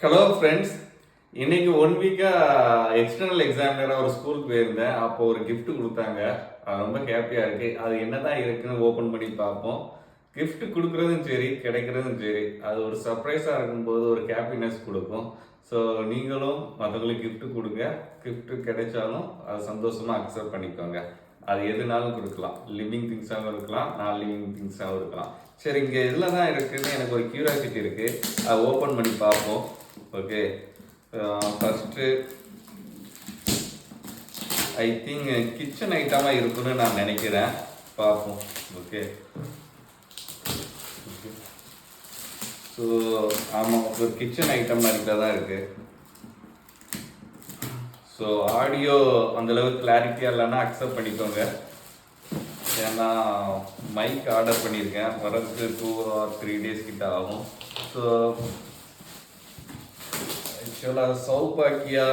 Hello friends, இன்னைக்கு 1 வீக்காக external எக்ஸாமினராக ஒரு ஸ்கூலுக்கு போயிருந்தேன். அப்போ ஒரு gift கொடுத்தாங்க. அது ரொம்ப ஹாப்பியாக இருக்குது. அது என்ன தான் இருக்குன்னு ஓப்பன் பண்ணி பார்ப்போம். gift கொடுக்குறதும் சரி, கிடைக்கிறதும் சரி, அது ஒரு சர்ப்ரைஸாக இருக்கும்போது ஒரு ஹாப்பினஸ் கொடுக்கும். ஸோ நீங்களும் மற்றவங்களுக்கு gift கொடுங்க. gift கிடைச்சாலும் அது சந்தோஷமாக அக்செப்ட் பண்ணிக்கோங்க. அது எதுனாலும் கொடுக்கலாம். லிவிங் திங்ஸாகவும் இருக்கலாம், நான் லிவிங் திங்ஸாகவும் இருக்கலாம். சரி, இங்கே இதில் தான் இருக்குதுன்னு எனக்கு ஒரு கியூரியாசிட்டி இருக்குது. அதை ஓப்பன் பண்ணி பார்ப்போம். Okay, first I think kitchen ஐட்டமாக இருக்குன்னு நான் நினைக்கிறேன். பார்ப்போம். ஓகே, ஸோ ஆமாம், ஒரு கிச்சன் ஐட்டம் மாதிரி தான் இருக்குது. ஸோ ஆடியோ அந்தளவுக்கு கிளாரிட்டியாக இல்லைன்னா அக்செப்ட் பண்ணிக்கோங்க. ஏன்னா மைக் ஆர்டர் பண்ணியிருக்கேன், வரதுக்கு 2 or 3 days கிட்ட ஆகும். ஸோ ஆக்சுவலாக சௌபாக்கியா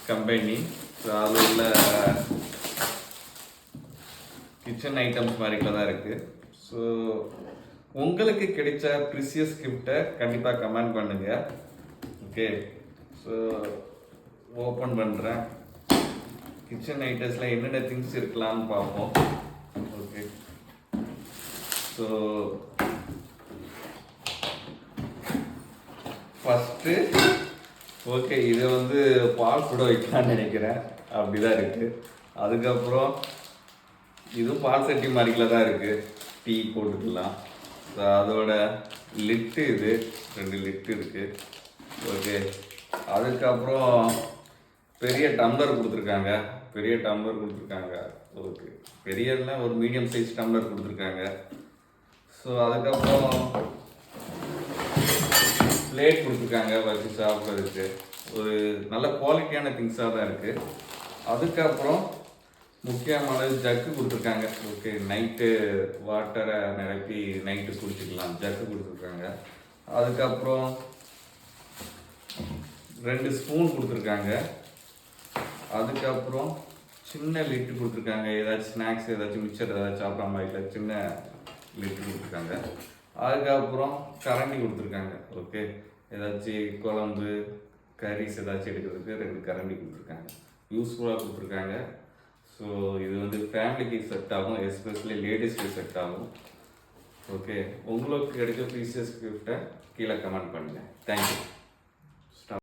கம்பெனி, ஸோ அதில் உள்ள கிச்சன் ஐட்டம்ஸ் மாதிரில தான் இருக்குது. ஸோ உங்களுக்கு கிடைச்ச ப்ரிசியஸ் கிஃப்டை கண்டிப்பாக கமெண்ட் பண்ணுங்கள். ஓகே, ஸோ ஓப்பன் பண்ணுறேன். கிச்சன் ஐட்டம்ஸில் என்னென்ன திங்ஸ் இருக்கலாம்னு பார்ப்போம். ஓகே, ஸோ ஃபஸ்ட்டு ஓகே, இதை வந்து பால் கூட வைக்கலான்னு நினைக்கிறேன். அப்படி தான் இருக்குது. அதுக்கப்புறம் இதுவும் பால் சட்டி மாதிரில தான் இருக்குது, டீ போட்டுக்கலாம். ஸோ அதோட லிட்டு, இது 2 லிட்டு இருக்குது. ஓகே, அதுக்கப்புறம் பெரிய டம்ளர் கொடுத்துருக்காங்க. ஓகே, பெரியன்னா ஒரு மீடியம் சைஸ் டம்ளர் கொடுத்துருக்காங்க. ஸோ அதுக்கப்புறம் பிளேட் கொடுத்துருக்காங்க வச்சு சாப்பிட்றதுக்கு. ஒரு நல்ல குவாலிட்டியான திங்ஸாக தான் இருக்குது. அதுக்கப்புறம் முக்கியமான ஜக்கு கொடுத்துருக்காங்க. ஓகே, நைட்டு வாட்டரை நிரப்பி நைட்டு குடிச்சிக்கலாம், ஜக்கு கொடுத்துருக்காங்க. அதுக்கப்புறம் 2 ஸ்பூன் கொடுத்துருக்காங்க. அதுக்கப்புறம் சின்ன லிட்டு கொடுத்துருக்காங்க. ஏதாச்சும் ஸ்நாக்ஸ், ஏதாச்சும் மிக்சர் ஏதாச்சும் சாப்பிட்ற இல்லை, சின்ன லிட்டு கொடுத்துருக்காங்க. அதுக்கப்புறம் கரண்டி கொடுத்துருக்காங்க. ஓகே, ஏதாச்சும் குழம்பு கரீஸ் ஏதாச்சும் எடுக்கிறதுக்கு 2 கரண்டி கொடுத்துருக்காங்க. யூஸ்ஃபுல்லாக கொடுத்துருக்காங்க. ஸோ இது வந்து ஃபேமிலிக்கு செட் ஆகும், எஸ்பெஷலி லேடிஸ்க்கு செட் ஆகும். ஓகே, உங்களுக்கு கிடைச்ச ப்ரீசியஸ் கிஃப்ட்டை கீழே கமெண்ட் பண்ணுங்கள். தேங்க்யூ.